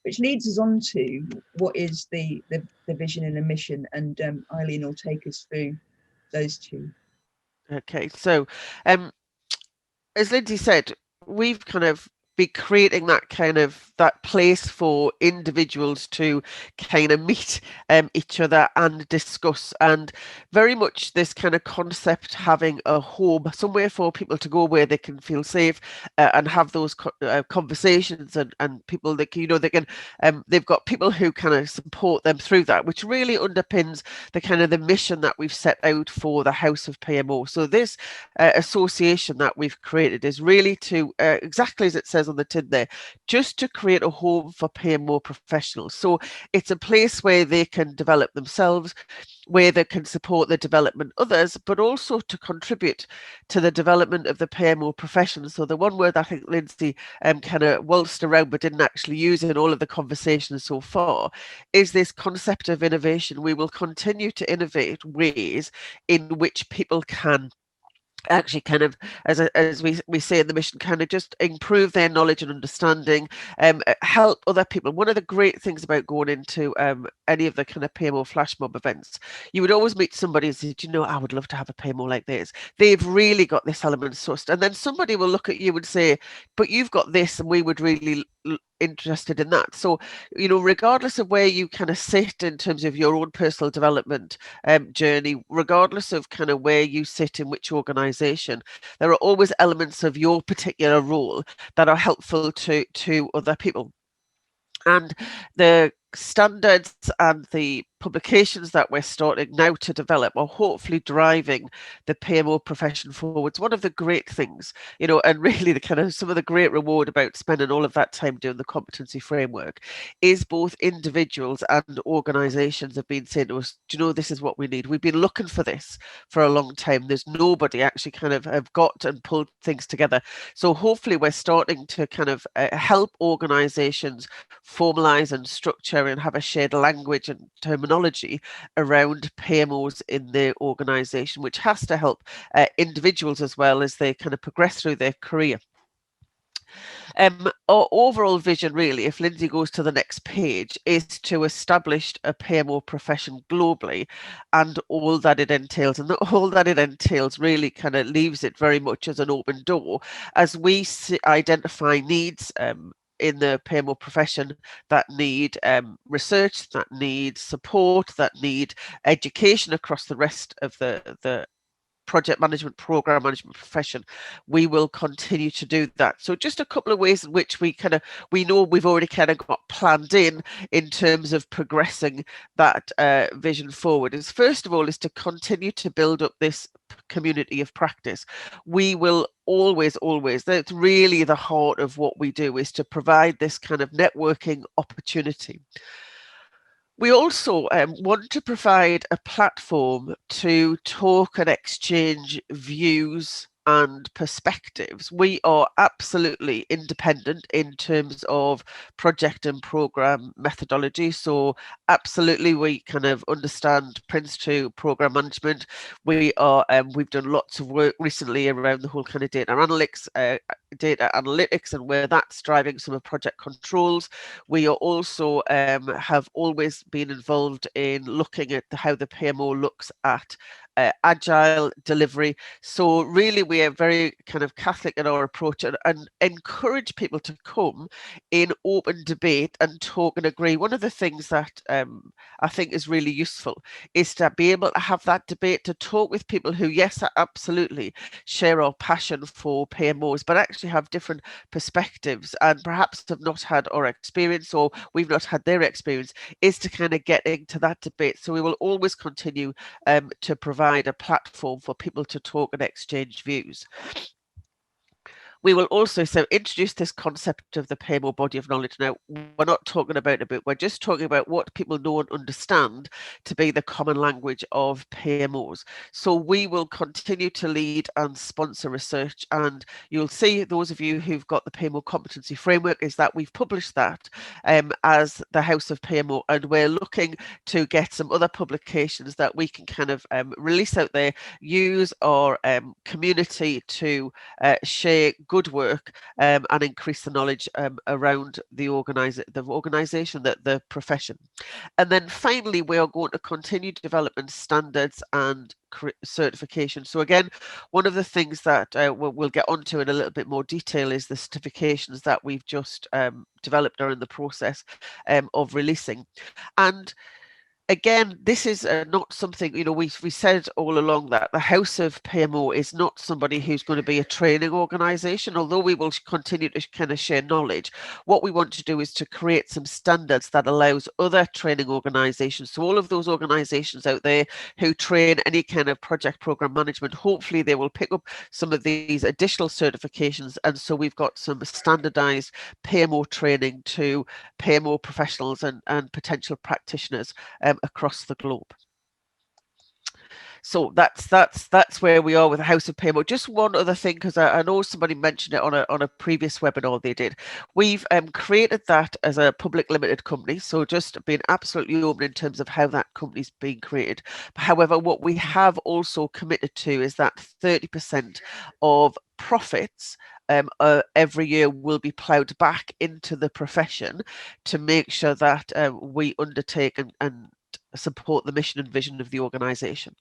which leads us on to what is the vision and the mission, and Eileen will take us through those two. Okay, so as Lindsay said, we've kind of be creating that place for individuals to kind of meet each other and discuss, and very much this kind of concept, having a home, somewhere for people to go where they can feel safe and have those conversations, and people that they can they've got people who kind of support them through that, which really underpins the kind of the mission that we've set out for the House of PMO. So this association that we've created is really to exactly as it says on the tin there, just to create a home for PMO professionals. So it's a place where they can develop themselves, where they can support the development of others, but also to contribute to the development of the PMO profession. So the one word I think Lindsay kind of waltzed around but didn't actually use in all of the conversations so far is this concept of innovation. We will continue to innovate ways in which people can actually kind of, as we say in the mission, kind of just improve their knowledge and understanding, help other people. One of the great things about going into any of the kind of PMO flash mob events, you would always meet somebody and say, I would love to have a PMO like this. They've really got this element sussed. And then somebody will look at you and say, but you've got this and we would really interested in that. So, regardless of where you kind of sit in terms of your own personal development journey, regardless of kind of where you sit in which organization, there are always elements of your particular role that are helpful to other people. And the standards and the publications that we're starting now to develop are hopefully driving the PMO profession forwards. One of the great things, and really the kind of some of the great reward about spending all of that time doing the competency framework is both individuals and organizations have been saying to us, this is what we need. We've been looking for this for a long time. There's nobody actually kind of have got and pulled things together. So hopefully we're starting to kind of help organizations formalize and structure and have a shared language and terminology around PMOs in their organization, which has to help individuals as well as they kind of progress through their career. Our overall vision, really, if Lindsay goes to the next page, is to establish a PMO profession globally and all that it entails. And all that it entails really kind of leaves it very much as an open door as we identify needs in the PMO profession that need research, that need support, that need education across the rest of the project management, program management profession. We will continue to do that. So just a couple of ways in which we know we've already kind of got planned in terms of progressing that vision forward is, first of all, is to continue to build up this community of practice. We will always, that's really the heart of what we do, is to provide this kind of networking opportunity. We also want to provide a platform to talk and exchange views and perspectives. We are absolutely independent in terms of project and program methodology. So absolutely, we kind of understand Prince 2 program management. We are we've done lots of work recently around the whole kind of data analytics and where that's driving some of project controls. We are also have always been involved in looking at how the PMO looks at agile delivery. So really we are very kind of Catholic in our approach and encourage people to come in open debate and talk and agree. One of the things that I think is really useful is to be able to have that debate, to talk with people who, yes, absolutely share our passion for PMOs, but actually have different perspectives and perhaps have not had our experience or we've not had their experience, is to kind of get into that debate. So we will always continue to provide a platform for people to talk and exchange views. We will also introduce this concept of the PMO body of knowledge. Now, we're not talking about a book, we're just talking about what people know and understand to be the common language of PMOs. So we will continue to lead and sponsor research, and you'll see, those of you who've got the PMO competency framework, is that we've published that as the House of PMO, and we're looking to get some other publications that we can kind of release out there, use our community to share good work and increase the knowledge around the organisation, the profession. And then finally, we are going to continue developing standards and certification. So again, one of the things that we'll get onto in a little bit more detail is the certifications that we've just developed or in the process of releasing. And again, this is not something, we said all along that the House of PMO is not somebody who's going to be a training organisation, although we will continue to kind of share knowledge. What we want to do is to create some standards that allows other training organisations, so all of those organisations out there who train any kind of project programme management, hopefully they will pick up some of these additional certifications, and so we've got some standardised PMO training to PMO professionals and potential practitioners across the globe. So that's where we are with the House of PMO. Just one other thing, because I know somebody mentioned it on a previous webinar they did. We've created that as a public limited company, so just being absolutely open in terms of how that company's being created. However, what we have also committed to is that 30% of profits every year will be ploughed back into the profession to make sure that we undertake and support the mission and vision of the organisation.